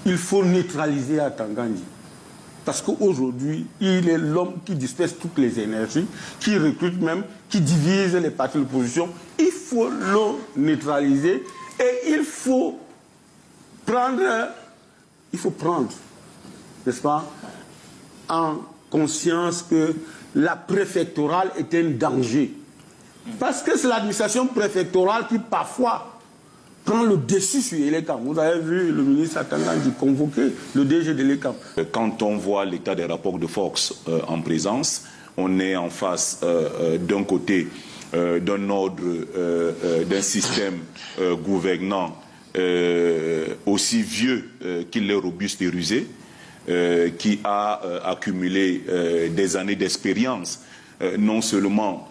il faut neutraliser Atangandi. Parce qu'aujourd'hui, il est l'homme qui disperse toutes les énergies, qui recrute même, qui divise les partis de l'opposition. Il faut le neutraliser et il faut prendre, n'est-ce pas, en conscience que la préfectorale est un danger. Parce que c'est l'administration préfectorale qui parfois prend le dessus sur Elekam. Vous avez vu le ministre Atangandi convoquer le DG de Elekam. Quand on voit l'état des rapports de force en présence, on est en face d'un côté d'un ordre, d'un système gouvernant aussi vieux qu'il est robuste et rusé, qui a accumulé des années d'expérience, non seulement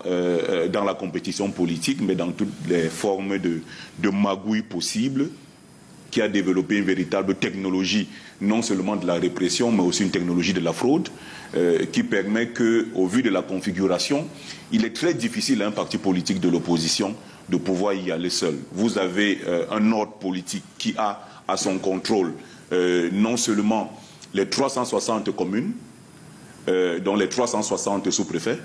dans la compétition politique, mais dans toutes les formes de magouilles possibles, qui a développé une véritable technologie, non seulement de la répression, mais aussi une technologie de la fraude, qui permet qu'au vu de la configuration, il est très difficile à un parti politique de l'opposition de pouvoir y aller seul. Vous avez un ordre politique qui a à son contrôle non seulement les 360 communes, dont les 360 sous-préfets,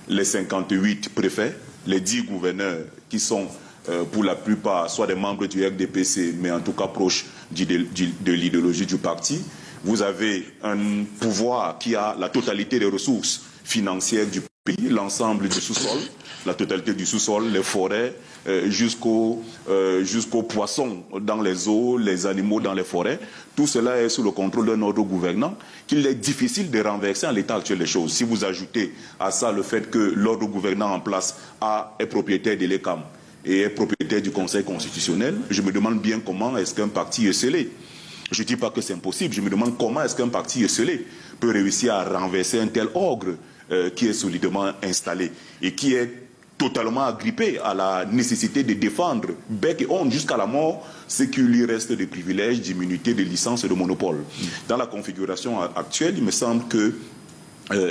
les 58 préfets, les 10 gouverneurs qui sont pour la plupart soit des membres du RDPC, mais en tout cas proches de l'idéologie du parti. Vous avez un pouvoir qui a la totalité des ressources financières du pays, l'ensemble du sous-sol, la totalité du sous-sol, les forêts, jusqu'aux poissons dans les eaux, les animaux dans les forêts. Tout cela est sous le contrôle d'un ordre gouvernant qu'il est difficile de renverser en l'état actuel des choses. Si vous ajoutez à ça le fait que l'ordre gouvernant en place est propriétaire de l'ECAM et est propriétaire du Conseil constitutionnel, je me demande bien comment est-ce qu'un parti esselé, je ne dis pas que c'est impossible, je me demande comment est-ce qu'un parti esselé peut réussir à renverser un tel ogre qui est solidement installé et qui est totalement agrippé à la nécessité de défendre bec et ongle jusqu'à la mort ce qui lui reste de privilèges, d'immunité, de licence et de monopole. Dans la configuration actuelle, il me semble que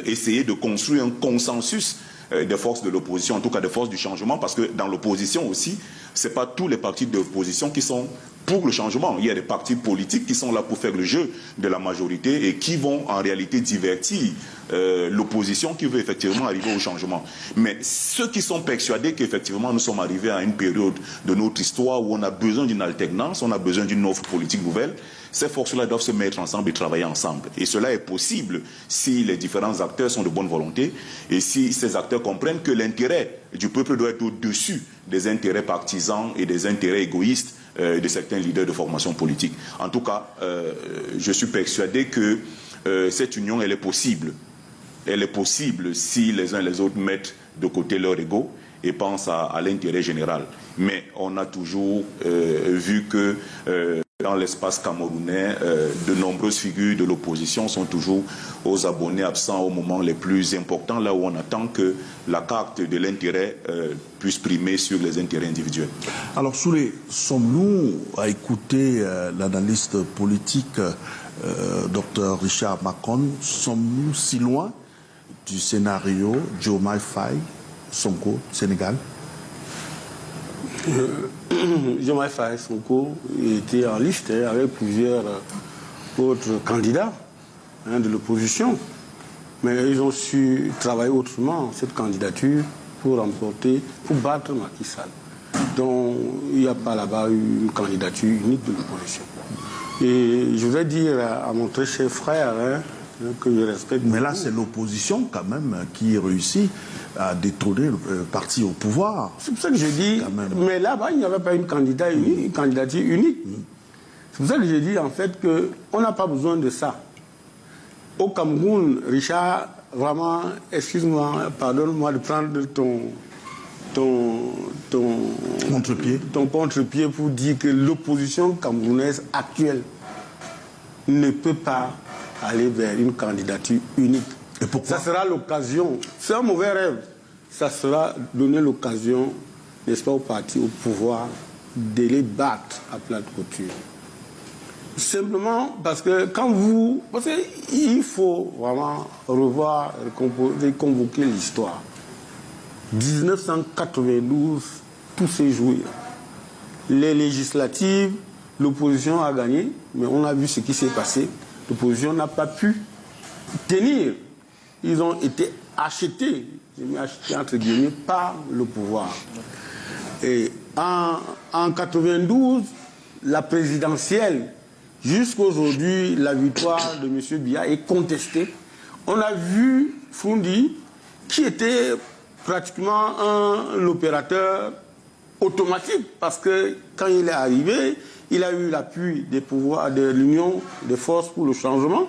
essayer de construire un consensus des forces de l'opposition, en tout cas des forces du changement, parce que dans l'opposition aussi, ce n'est pas tous les partis de l'opposition qui sont pour le changement. Il y a des partis politiques qui sont là pour faire le jeu de la majorité et qui vont en réalité divertir l'opposition qui veut effectivement arriver au changement. Mais ceux qui sont persuadés qu'effectivement nous sommes arrivés à une période de notre histoire où on a besoin d'une alternance, on a besoin d'une offre politique nouvelle, ces forces-là doivent se mettre ensemble et travailler ensemble. Et cela est possible si les différents acteurs sont de bonne volonté et si ces acteurs comprennent que l'intérêt du peuple doit être au-dessus des intérêts partisans et des intérêts égoïstes de certains leaders de formation politique. En tout cas, je suis persuadé que cette union, elle est possible. Elle est possible si les uns et les autres mettent de côté leur ego et pensent à l'intérêt général. Mais on a toujours vu que dans l'espace camerounais, de nombreuses figures de l'opposition sont toujours aux abonnés absents au moment les plus importants, là où on attend que la carte de l'intérêt puisse primer sur les intérêts individuels. Alors, Soulé, sommes-nous à écouter l'analyste politique Dr Richard Macron, sommes-nous si loin du scénario Diomaye Faye, Sonko, Sénégal? Diomaye Faye, Sonko était en liste avec plusieurs autres candidats de l'opposition. Mais ils ont su travailler autrement cette candidature pour remporter, pour battre Macky Sall. Donc il n'y a pas là-bas une candidature unique de l'opposition. Et je voudrais dire à mon très cher frère que je respecte. Mais là, c'est l'opposition quand même qui réussit à détrôner le parti au pouvoir. C'est pour ça que je dis, mais là-bas, il n'y avait pas une candidature unique. C'est pour ça que je dis en fait qu'on n'a pas besoin de ça. Au Cameroun, Richard, vraiment, excuse-moi, pardonne-moi de prendre ton contre-pied pour dire que l'opposition camerounaise actuelle ne peut pas aller vers une candidature unique. Et pourquoi? Ça sera l'occasion, c'est un mauvais rêve, ça sera donner l'occasion, n'est-ce pas, au parti, au pouvoir, de les battre à plate couture. Simplement parce que quand vous... Parce qu'il faut vraiment revoir, convoquer l'histoire. 1992, tout s'est joué. Les législatives, l'opposition a gagné, mais on a vu ce qui s'est passé. L'opposition n'a pas pu tenir. Ils ont été achetés, entre guillemets, par le pouvoir. Et en 92, la présidentielle, jusqu'aujourd'hui, la victoire de M. Biya est contestée. On a vu Foundi, qui était pratiquement un opérateur automatique, parce que quand il est arrivé, il a eu l'appui des pouvoirs de l'Union des forces pour le changement,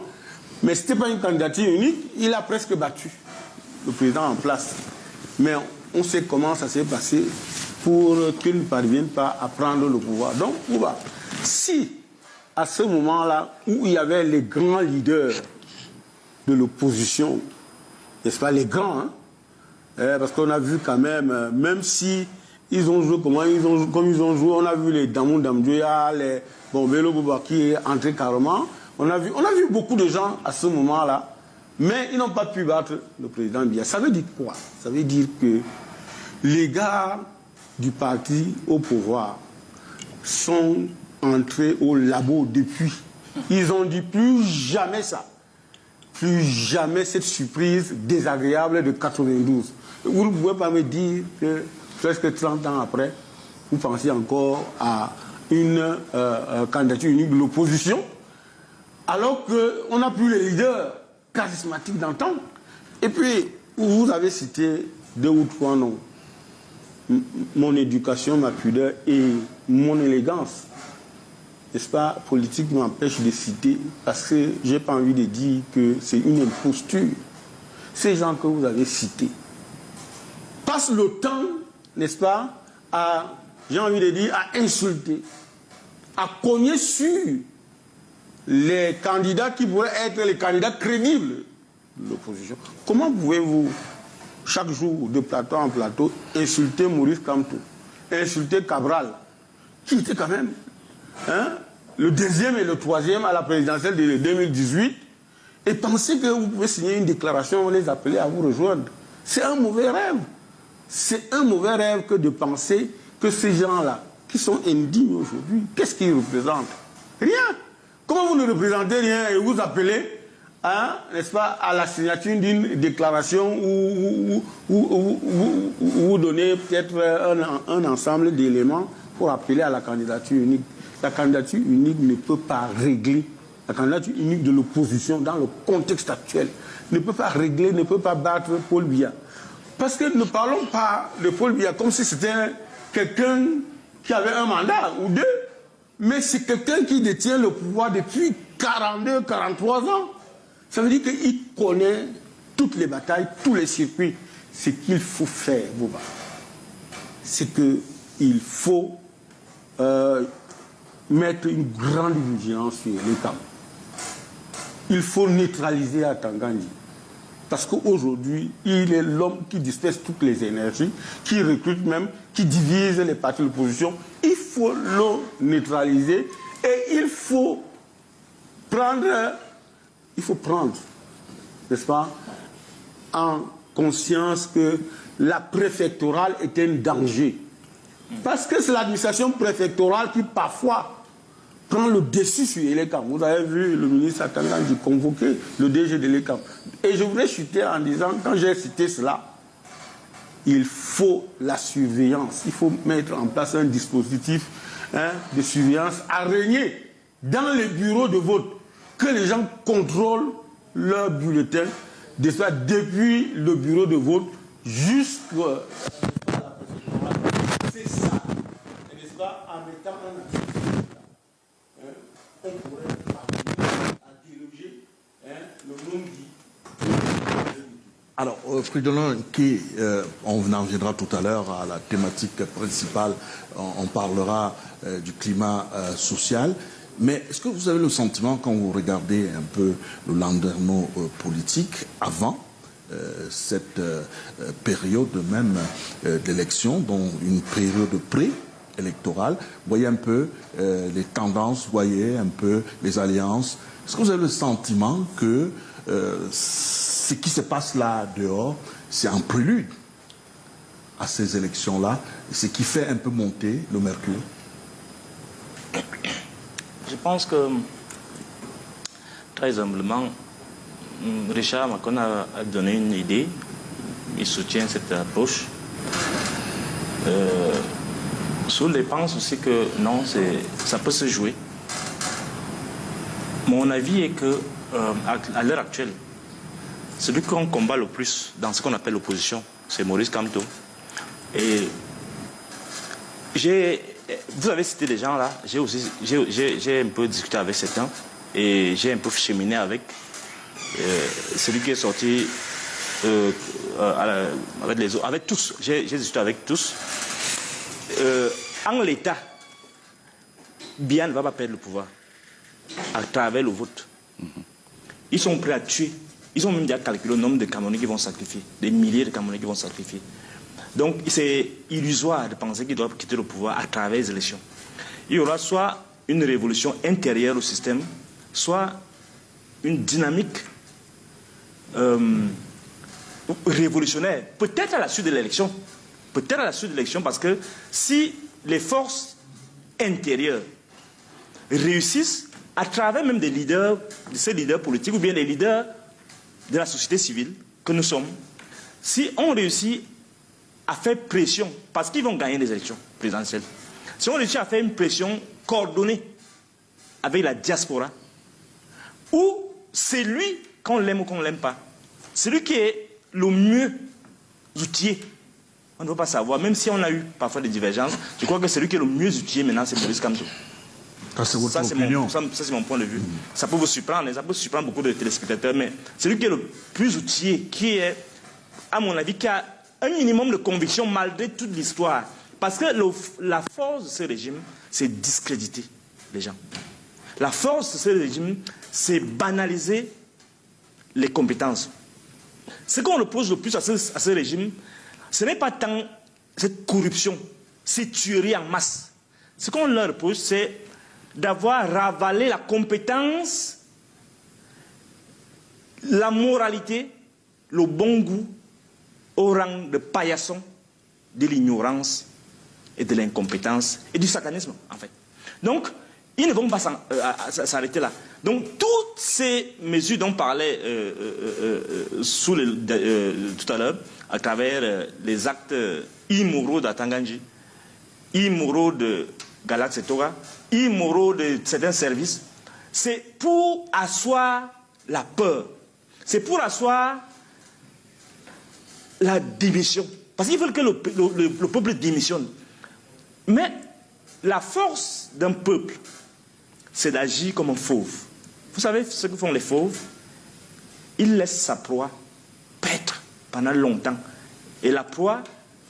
mais ce n'était pas une candidature unique, il a presque battu le président en place. Mais on sait comment ça s'est passé pour qu'il ne parvienne pas à prendre le pouvoir. Donc, si à ce moment-là, où il y avait les grands leaders de l'opposition, n'est-ce pas, les grands, hein, parce qu'on a vu quand même si ils ont joué comme ils ont joué, on a vu les Damou Damdouya, les Bello Bouba qui est entré carrément, on a vu beaucoup de gens à ce moment-là, mais ils n'ont pas pu battre le président Biya. Ça veut dire quoi? Ça veut dire que les gars du parti au pouvoir sont entrés au labo depuis. Ils ont dit plus jamais ça. Plus jamais cette surprise désagréable de 92. Vous ne pouvez pas me dire que presque 30 ans après, vous pensez encore à une candidature unique de l'opposition, alors qu'on n'a plus les leaders charismatiques d'antan. Et puis, vous avez cité 2 ou 3 noms. Mon éducation, ma pudeur et mon élégance. N'est-ce pas, politique m'empêche de citer, parce que je n'ai pas envie de dire que c'est une imposture. Ces gens que vous avez cités passent le temps, n'est-ce pas, j'ai envie de dire, à insulter, à cogner sur les candidats qui pourraient être les candidats crédibles de l'opposition. Comment pouvez-vous, chaque jour, de plateau en plateau, insulter Maurice Kamto, insulter Cabral, qui était quand même le 2e et le 3e à la présidentielle de 2018, et penser que vous pouvez signer une déclaration, on les appeler à vous rejoindre. C'est un mauvais rêve. C'est un mauvais rêve que de penser que ces gens-là, qui sont indignes aujourd'hui, qu'est-ce qu'ils représentent? Rien. Comment vous ne représentez rien et vous appelez, n'est-ce pas, à la signature d'une déclaration où vous donnez peut-être un ensemble d'éléments pour appeler à la candidature unique? La candidature unique ne peut pas régler, la candidature unique de l'opposition dans le contexte actuel, ne peut pas régler, ne peut pas battre Paul Biya. Parce que ne parlons pas de Paul Biya comme si c'était quelqu'un qui avait un mandat ou 2, mais c'est quelqu'un qui détient le pouvoir depuis 42, 43 ans. Ça veut dire qu'il connaît toutes les batailles, tous les circuits. Ce qu'il faut faire, Bouba, c'est qu'il faut mettre une grande vigilance sur les camps. Il faut neutraliser Atangandi. Parce qu'aujourd'hui, il est l'homme qui disperse toutes les énergies, qui recrute même, qui divise les partis de l'opposition. Il faut le neutraliser et il faut prendre, n'est-ce pas, en conscience que la préfectorale est un danger. Parce que c'est l'administration préfectorale qui parfois prend le dessus sur Elekam. Vous avez vu le ministre Atangandi convoquer le DG de Elekam. Et je voudrais chuter en disant, quand j'ai cité cela, il faut la surveillance. Il faut mettre en place un dispositif de surveillance à régner dans les bureaux de vote. Que les gens contrôlent leur bulletin, depuis le bureau de vote jusqu'à la préfectorale. C'est ça, n'est-ce pas, en mettant un accent. On pourrait interroger le monde dit. Alors, Fridolin, on en viendra tout à l'heure à la thématique principale, on parlera du climat social, mais est-ce que vous avez le sentiment, quand vous regardez un peu le landerneau politique, avant cette période même d'élection, dont une période pré-électorale, vous voyez un peu les tendances, vous voyez un peu les alliances, est-ce que vous avez le sentiment que ce qui se passe là dehors, c'est un prélude à ces élections-là, ce qui fait un peu monter le mercure? pense que, très humblement, Richard Macron a donné une idée. Il soutient cette approche. Soul pense aussi que non, ça peut se jouer. Mon avis est que, à l'heure actuelle, celui qu'on combat le plus dans ce qu'on appelle l'opposition, c'est Maurice Kamto. Et vous avez cité des gens là, j'ai un peu discuté avec certains et j'ai un peu cheminé avec celui qui est sorti avec les autres, avec tous. J'ai discuté avec tous. En l'état, Biya ne va pas perdre le pouvoir à travers le vote. Ils sont prêts à tuer. Ils ont même déjà calculé le nombre de Camerounais qui vont sacrifier, des milliers de Camerounais qui vont sacrifier. Donc c'est illusoire de penser qu'ils doivent quitter le pouvoir à travers les élections. Il y aura soit une révolution intérieure au système, soit une dynamique révolutionnaire, peut-être à la suite de l'élection. Peut-être à la suite de l'élection, parce que si les forces intérieures réussissent à travers même des leaders, de ces leaders politiques ou bien les leaders de la société civile que nous sommes, si on réussit à faire pression, parce qu'ils vont gagner les élections présidentielles, si on réussit à faire une pression coordonnée avec la diaspora, ou c'est lui, qu'on l'aime ou qu'on ne l'aime pas, c'est lui qui est le mieux outillé. On ne veut pas savoir, même si on a eu parfois des divergences, je crois que celui qui est le mieux outillé maintenant, c'est Maurice Kamto. Ça, c'est votre opinion. Ça, c'est mon point de vue. Ça peut vous surprendre, ça peut surprendre beaucoup de téléspectateurs, mais celui qui est le plus outillé, qui est, à mon avis, qui a un minimum de conviction malgré toute l'histoire. Parce que la force de ce régime, c'est discréditer les gens. La force de ce régime, c'est banaliser les compétences. Ce qu'on reproche le plus à ce régime, ce n'est pas tant cette corruption, ces tueries en masse. Ce qu'on leur reproche, c'est d'avoir ravalé la compétence, la moralité, le bon goût au rang de paillasson, de l'ignorance et de l'incompétence et du satanisme, en fait. Donc, ils ne vont pas s'arrêter là. Donc, toutes ces mesures dont on parlait tout à l'heure, à travers les actes immoraux d'Atanganji, immoraux de Galax Tora, immoraux de certains services, c'est pour asseoir la peur. C'est pour asseoir la démission. Parce qu'ils veulent que le peuple démissionne. Mais la force d'un peuple, c'est d'agir comme un fauve. Vous savez ce que font les fauves? Ils laissent sa proie paître pendant longtemps. Et la proie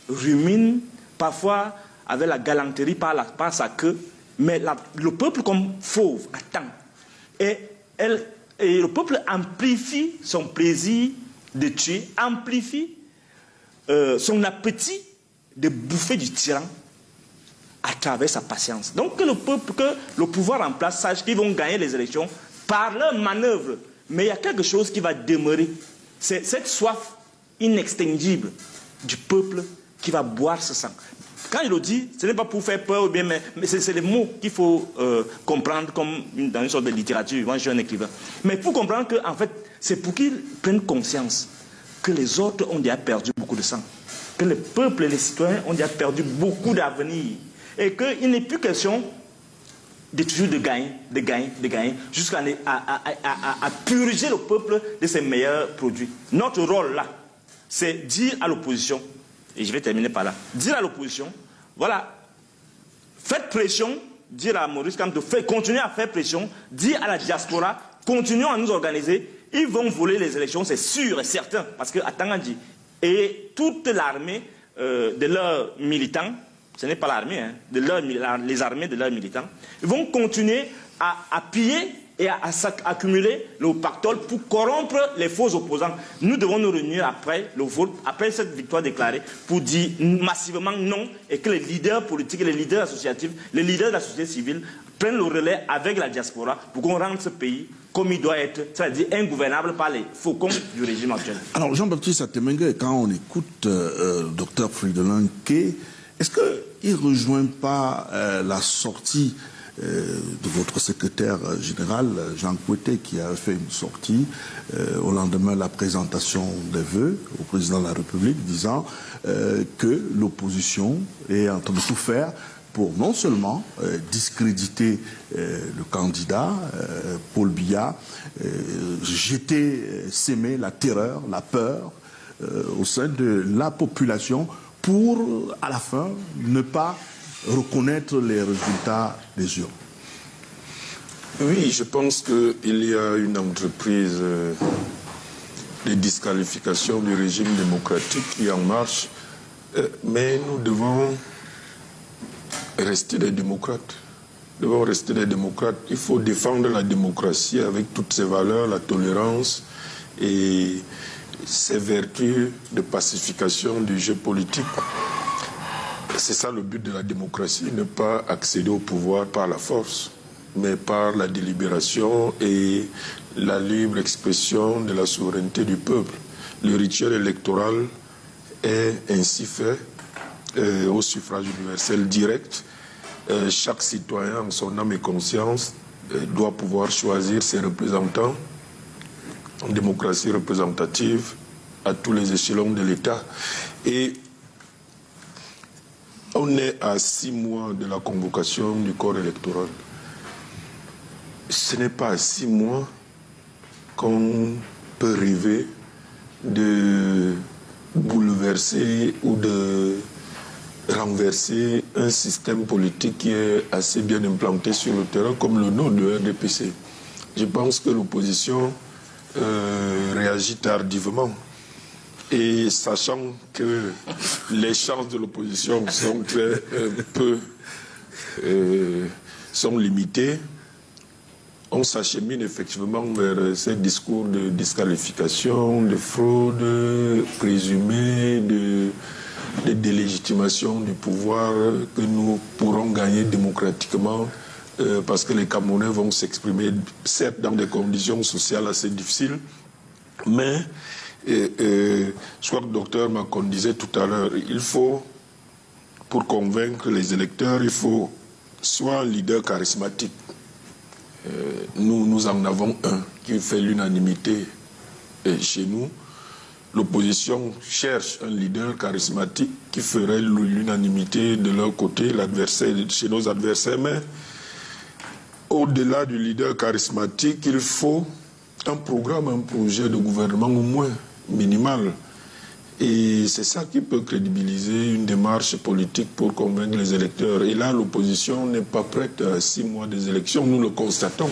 rumine, parfois avec la galanterie par sa queue, mais le peuple comme fauve attend. Et le peuple amplifie son plaisir de tuer, amplifie son appétit de bouffer du tyran à travers sa patience. Donc que le pouvoir en place sache qu'ils vont gagner les élections par leur manœuvre. Mais il y a quelque chose qui va demeurer. C'est cette soif inextinguible du peuple qui va boire ce sang. Quand il le dit, ce n'est pas pour faire peur, mais c'est les mots qu'il faut comprendre comme dans une sorte de littérature. Moi, je suis un écrivain. Mais il faut comprendre qu'en fait, c'est pour qu'ils prennent conscience que les autres ont déjà perdu beaucoup de sang. Que le peuple et les citoyens ont déjà perdu beaucoup d'avenir. Et qu'il n'est plus question de toujours de gagner, jusqu'à purger le peuple de ses meilleurs produits. Notre rôle là, c'est dire à l'opposition, et je vais terminer par là, dire à l'opposition, voilà, faites pression, dire à Maurice Kamto, continuez à faire pression, dire à la diaspora, continuons à nous organiser, ils vont voler les élections, c'est sûr et certain, parce qu'à Tangandji, et toute l'armée de leurs militants, ce n'est pas l'armée, hein, les armées de leurs militants, ils vont continuer à piller et à accumuler le pactole pour corrompre les faux opposants. Nous devons nous réunir après le vote, après cette victoire déclarée, pour dire massivement non, et que les leaders politiques, les leaders associatifs, les leaders de la société civile prennent le relais avec la diaspora pour qu'on rende ce pays comme il doit être, c'est-à-dire ingouvernable par les faucons du régime actuel. Alors Jean-Baptiste Atemengue, quand on écoute Dr Fridolin K, est-ce qu'il ne rejoint pas la sortie de votre secrétaire général, Jean Kouété, qui a fait une sortie au lendemain de la présentation des vœux au président de la République, disant que l'opposition est en train de tout faire pour non seulement discréditer le candidat, Paul Biya, s'aimer la terreur, la peur au sein de la population pour, à la fin, ne pas reconnaître les résultats des urnes. Oui, je pense qu'il y a une entreprise de disqualification du régime démocratique qui est en marche, mais nous devons rester des démocrates. Nous devons rester des démocrates. Il faut défendre la démocratie avec toutes ses valeurs, la tolérance et ses vertus de pacification du jeu politique. C'est ça le but de la démocratie, ne pas accéder au pouvoir par la force, mais par la délibération et la libre expression de la souveraineté du peuple. Le rituel électoral est ainsi fait au suffrage universel direct. Chaque citoyen, en son âme et conscience, doit pouvoir choisir ses représentants en démocratie représentative à tous les échelons de l'État. Et on est à 6 mois de la convocation du corps électoral. Ce n'est pas à 6 mois qu'on peut rêver de bouleverser ou de renverser un système politique qui est assez bien implanté sur le terrain comme le nôtre de RDPC. Je pense que l'opposition réagit tardivement. Et sachant que les chances de l'opposition sont très sont limitées, on s'achemine effectivement vers ces discours de disqualification, de fraude présumée, de délégitimation du pouvoir que nous pourrons gagner démocratiquement parce que les Camerounais vont s'exprimer, certes dans des conditions sociales assez difficiles, mais je crois que le docteur Macron disait tout à l'heure, il faut, pour convaincre les électeurs, il faut soit un leader charismatique. Nous en avons un qui fait l'unanimité chez nous. L'opposition cherche un leader charismatique qui ferait l'unanimité de leur côté, l'adversaire, chez nos adversaires. Mais au-delà du leader charismatique, il faut un programme, un projet de gouvernement au moins minimal. Et c'est ça qui peut crédibiliser une démarche politique pour convaincre les électeurs. Et là, l'opposition n'est pas prête à 6 mois des élections, nous le constatons.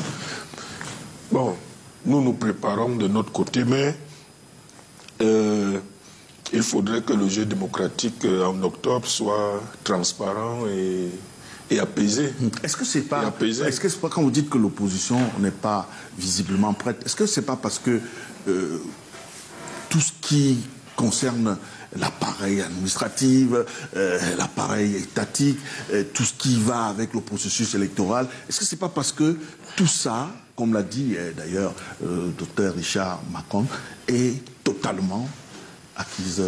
Bon, nous nous préparons de notre côté, mais il faudrait que le jeu démocratique en octobre soit transparent et apaisé. Est-ce que c'est pas, quand vous dites que l'opposition n'est pas visiblement prête, est-ce que c'est pas parce que tout ce qui concerne l'appareil administratif, l'appareil étatique, tout ce qui va avec le processus électoral, est-ce que c'est pas parce que tout ça, comme l'a dit d'ailleurs le docteur Richard Macron, est totalement acquise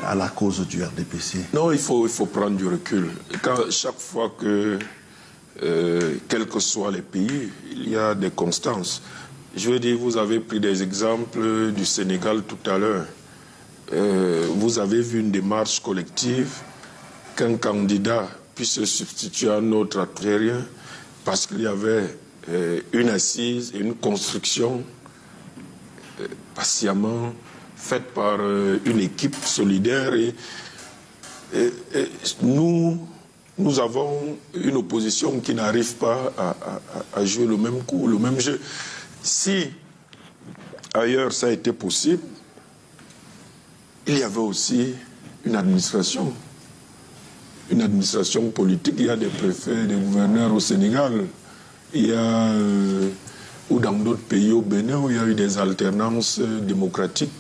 à la cause du RDPC? Non, il faut prendre du recul. Chaque fois que, quels que soient les pays, il y a des constances. Je veux dire, vous avez pris des exemples du Sénégal tout à l'heure. Vous avez vu une démarche collective qu'un candidat puisse se substituer à un autre algérien parce qu'il y avait une assise et une construction patiemment faite par une équipe solidaire. Et nous avons une opposition qui n'arrive pas à jouer le même coup, le même jeu. Si ailleurs ça a été possible, il y avait aussi une administration politique. Il y a des préfets, des gouverneurs au Sénégal. Il y a, ou dans d'autres pays au Bénin, où il y a eu des alternances démocratiques.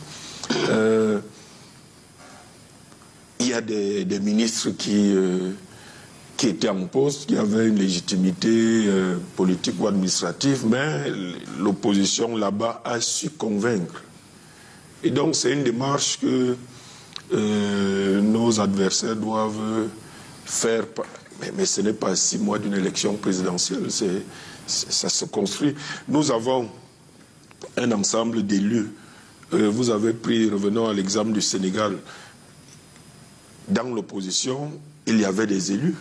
Il y a des ministres qui étaient en poste, qui avaient une légitimité politique ou administrative, mais l'opposition là-bas a su convaincre. Et donc c'est une démarche que nos adversaires doivent faire Mais ce n'est pas 6 mois d'une élection présidentielle, ça se construit. Nous avons un ensemble d'élus. Vous avez pris, revenons à l'exemple du Sénégal, dans l'opposition, il y avait des élus.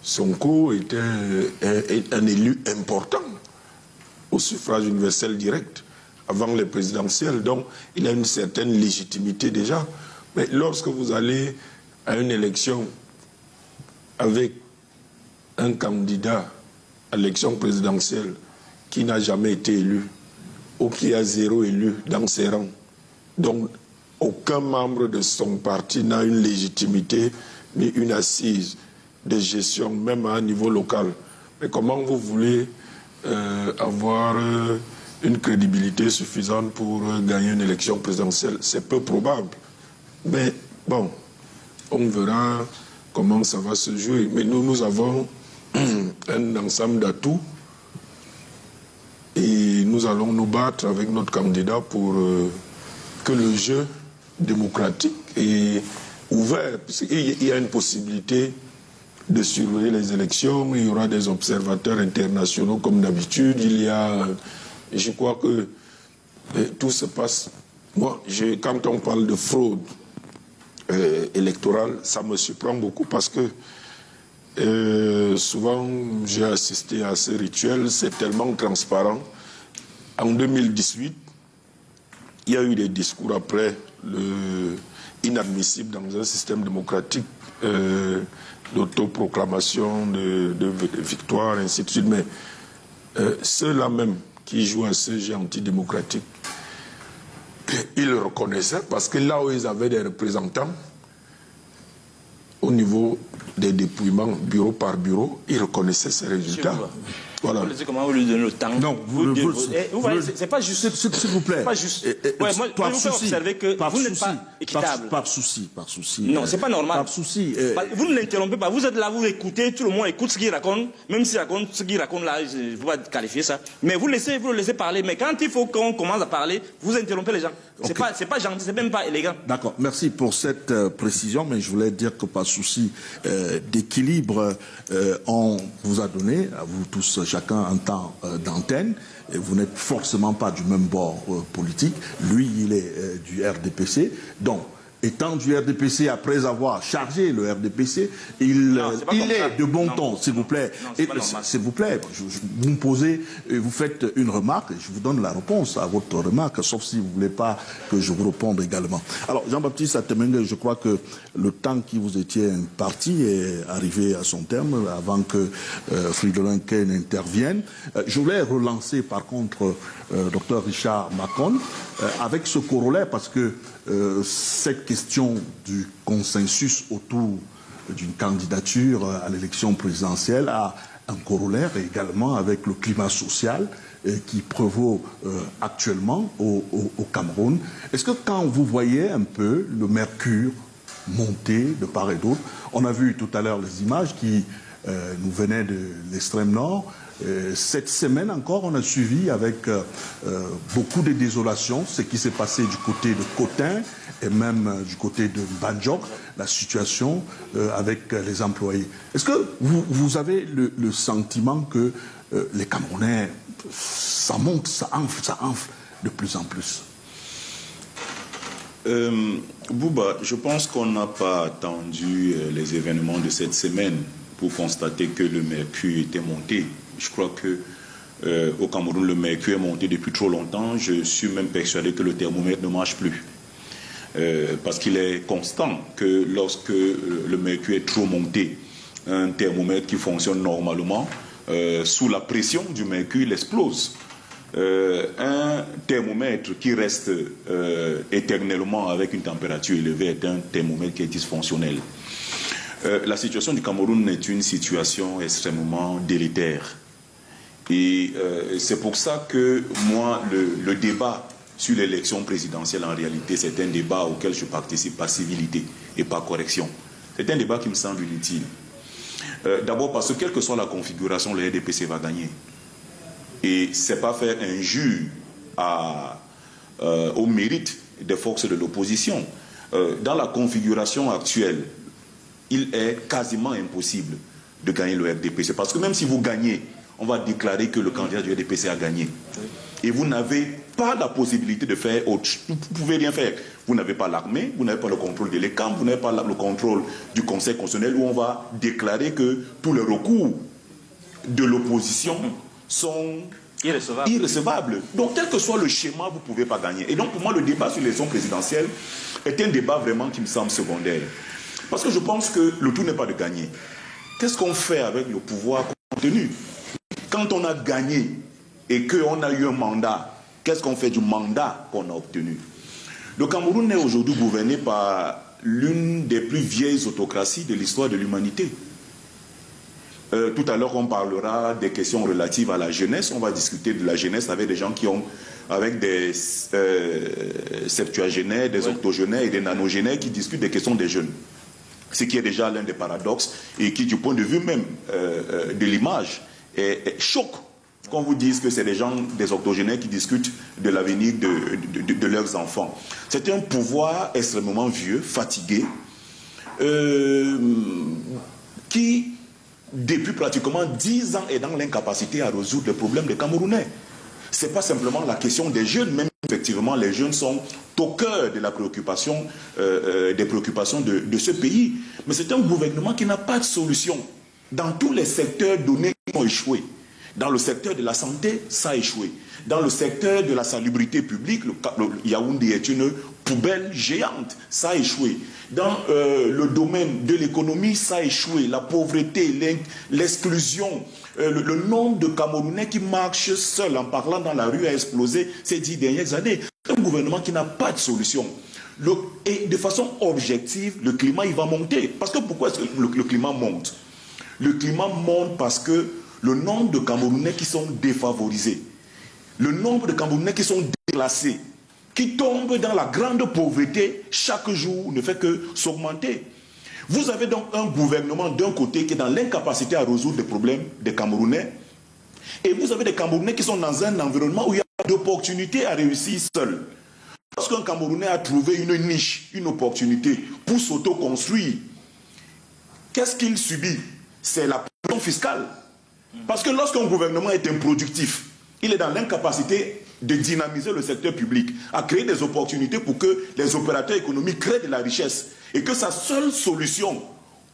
Sonko était un élu important au suffrage universel direct avant les présidentielles. Donc, il a une certaine légitimité déjà. Mais lorsque vous allez à une élection avec un candidat à l'élection présidentielle qui n'a jamais été élu ou qui a 0 élu dans ses rangs, donc aucun membre de son parti n'a une légitimité ni une assise de gestion, même à un niveau local. Mais comment vous voulez avoir une crédibilité suffisante pour gagner une élection présidentielle? C'est peu probable. Mais bon, on verra comment ça va se jouer. Mais nous avons un ensemble d'atouts et nous allons nous battre avec notre candidat pour que le jeu démocratique est ouvert. Il y a une possibilité de surveiller les élections, il y aura des observateurs internationaux comme d'habitude, je crois que tout se passe. Moi, quand on parle de fraude électorale, ça me surprend beaucoup parce que souvent j'ai assisté à ces rituels, c'est tellement transparent. En 2018, il y a eu des discours après inadmissibles dans un système démocratique d'autoproclamation de victoire, ainsi de suite. Mais ceux-là même qui jouent à ce jeu antidémocratique, ils le reconnaissaient parce que là où ils avaient des représentants, au niveau des dépouillements bureau par bureau, ils reconnaissaient ces résultats. Voilà. Comment vous lui donnez le temps? Non, vous voyez, c'est pas juste. S'il vous plaît. Pas juste. Moi, je vous fais observer que vous n'êtes pas équitable. Par souci. Non, c'est pas normal. Par souci. Vous ne l'interrompez pas. Vous êtes là, vous écoutez, tout le monde écoute ce qu'il raconte. Même s'il raconte ce qu'il raconte là, je ne peux pas qualifier ça. Mais vous le laissez parler. Mais quand il faut qu'on commence à parler, vous interrompez les gens. C'est pas gentil, c'est même pas élégant. D'accord, merci pour cette précision, mais je voulais dire que par souci d'équilibre, on vous a donné, à vous tous, chacun un temps d'antenne, et vous n'êtes forcément pas du même bord politique. Lui, il est du RDPC, donc étant du RDPC, après avoir chargé le RDPC, il est de bon ton, s'il vous plaît. S'il vous plaît, vous me posez, vous faites une remarque, et je vous donne la réponse à votre remarque, sauf si vous ne voulez pas que je vous réponde également. Alors, Jean-Baptiste Atemenge, je crois que le temps qui vous étiez imparti est arrivé à son terme, avant que Fridolin Kane intervienne. Je voulais relancer, par contre, Dr Richard Macon, avec ce corollaire, parce que cette question du consensus autour d'une candidature à l'élection présidentielle a un corollaire également avec le climat social qui prévaut actuellement au Cameroun. Est-ce que quand vous voyez un peu le mercure monter de part et d'autre, on a vu tout à l'heure les images qui nous venaient de l'extrême nord. Cette semaine encore, on a suivi avec beaucoup de désolation ce qui s'est passé du côté de Cotin et même du côté de Banjok, la situation avec les employés. Est-ce que vous avez le sentiment que les Camerounais, ça monte, ça enfle de plus en plus? Bouba, je pense qu'on n'a pas attendu les événements de cette semaine pour constater que le mercure était monté. Je crois que au Cameroun, le mercure est monté depuis trop longtemps. Je suis même persuadé que le thermomètre ne marche plus. Parce qu'il est constant que lorsque le mercure est trop monté, un thermomètre qui fonctionne normalement, sous la pression du mercure, il explose. Un thermomètre qui reste éternellement avec une température élevée est un thermomètre qui est dysfonctionnel. La situation du Cameroun est une situation extrêmement délétère. Et c'est pour ça que moi, le débat sur l'élection présidentielle, en réalité, c'est un débat auquel je participe par civilité et par correction. C'est un débat qui me semble inutile. D'abord parce que quelle que soit la configuration, le RDPC va gagner. Et ce n'est pas faire injure au mérite des forces de l'opposition. Dans la configuration actuelle, il est quasiment impossible de gagner le RDPC. Parce que même si vous gagnez, on va déclarer que le candidat du RDPC a gagné. Et vous n'avez pas la possibilité de faire autre chose. Vous ne pouvez rien faire. Vous n'avez pas l'armée, vous n'avez pas le contrôle de l'ECAM, vous n'avez pas le contrôle du Conseil constitutionnel où on va déclarer que tous les recours de l'opposition sont irrecevables. Donc, quel que soit le schéma, vous ne pouvez pas gagner. Et donc, pour moi, le débat sur l'élection présidentielle est un débat vraiment qui me semble secondaire. Parce que je pense que le tout n'est pas de gagner. Qu'est-ce qu'on fait avec le pouvoir qu'on a obtenu? Quand on a gagné et qu'on a eu un mandat, qu'est-ce qu'on fait du mandat qu'on a obtenu? Le Cameroun est aujourd'hui gouverné par l'une des plus vieilles autocraties de l'histoire de l'humanité. Tout à l'heure, on parlera des questions relatives à la jeunesse. On va discuter de la jeunesse avec des gens qui ont, avec des septuagénaires, des octogénaires et des nanogénaires qui discutent des questions des jeunes. Ce qui est déjà l'un des paradoxes et qui, du point de vue même de l'image, choque qu'on vous dise que c'est des gens, des octogénaires qui discutent de l'avenir de leurs enfants. C'est un pouvoir extrêmement vieux, fatigué, qui, depuis pratiquement 10 ans, est dans l'incapacité à résoudre les problèmes des Camerounais. Ce n'est pas simplement la question des jeunes, même effectivement les jeunes sont au cœur de la préoccupation, des préoccupations de ce pays. Mais c'est un gouvernement qui n'a pas de solution. Dans tous les secteurs donnés qui ont échoué. Dans le secteur de la santé, ça a échoué. Dans le secteur de la salubrité publique, le Yaoundé est une poubelle géante, ça a échoué. Dans le domaine de l'économie, ça a échoué. La pauvreté, l'exclusion, le nombre de Camerounais qui marchent seuls en parlant dans la rue a explosé ces 10 dernières années. C'est un gouvernement qui n'a pas de solution. Et de façon objective, le climat il va monter. Parce que pourquoi est-ce que le climat monte? Le climat monte parce que le nombre de Camerounais qui sont défavorisés, le nombre de Camerounais qui sont déclassés, qui tombent dans la grande pauvreté chaque jour ne fait que s'augmenter. Vous avez donc un gouvernement d'un côté qui est dans l'incapacité à résoudre les problèmes des Camerounais, et vous avez des Camerounais qui sont dans un environnement où il y a d'opportunités à réussir seul. Lorsqu'un Camerounais a trouvé une niche, une opportunité pour s'auto-construire, qu'est-ce qu'il subit? C'est la pression fiscale. Parce que lorsqu'un gouvernement est improductif, il est dans l'incapacité de dynamiser le secteur public, à créer des opportunités pour que les opérateurs économiques créent de la richesse. Et que sa seule solution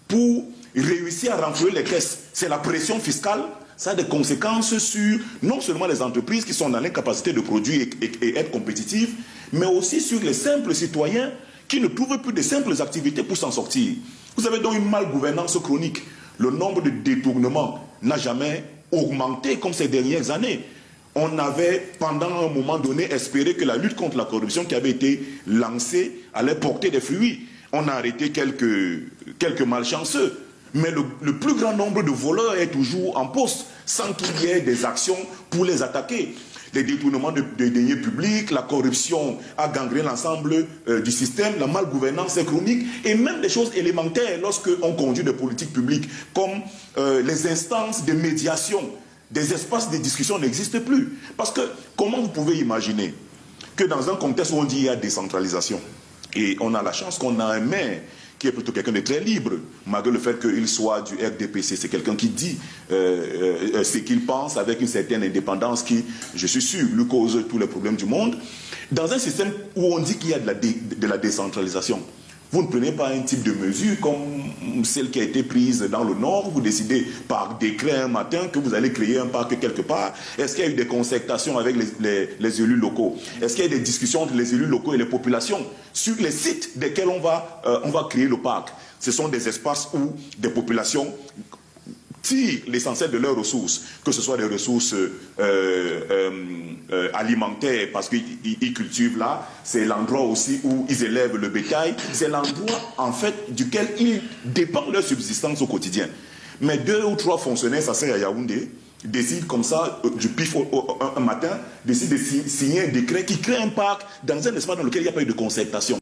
pour réussir à renflouer les caisses, c'est la pression fiscale. Ça a des conséquences sur non seulement les entreprises qui sont dans l'incapacité de produire et être compétitives, mais aussi sur les simples citoyens qui ne trouvent plus de simples activités pour s'en sortir. Vous avez donc une malgouvernance chronique. Le nombre de détournements n'a jamais augmenté comme ces dernières années. On avait, pendant un moment donné, espéré que la lutte contre la corruption qui avait été lancée allait porter des fruits. On a arrêté quelques malchanceux. Mais le plus grand nombre de voleurs est toujours en poste, sans qu'il y ait des actions pour les attaquer. Les détournements de deniers publics, la corruption a gangréné l'ensemble du système, la malgouvernance est chronique, et même des choses élémentaires lorsqu'on conduit des politiques publiques, comme les instances de médiation, des espaces de discussion n'existent plus. Parce que comment vous pouvez imaginer que dans un contexte où on dit qu'il y a décentralisation, et on a la chance qu'on a un maire qui est plutôt quelqu'un de très libre, malgré le fait qu'il soit du RDPC. C'est quelqu'un qui dit ce qu'il pense avec une certaine indépendance qui, je suis sûr, lui cause tous les problèmes du monde. Dans un système où on dit qu'il y a de la décentralisation, vous ne prenez pas un type de mesure comme celle qui a été prise dans le Nord. Vous décidez par décret un matin que vous allez créer un parc quelque part. Est-ce qu'il y a eu des concertations avec les élus locaux? Est-ce qu'il y a eu des discussions entre les élus locaux et les populations sur les sites desquels on va créer le parc? Ce sont des espaces où des populations tirent l'essentiel de leurs ressources, que ce soit des ressources alimentaires, parce qu'ils cultivent là, c'est l'endroit aussi où ils élèvent le bétail, c'est l'endroit en fait duquel ils dépendent leur subsistance au quotidien. Mais 2 ou 3 fonctionnaires, ça c'est à Yaoundé, décident comme ça, du pif un matin, décident de signer un décret qui crée un parc dans un espace dans lequel il n'y a pas eu de concertation.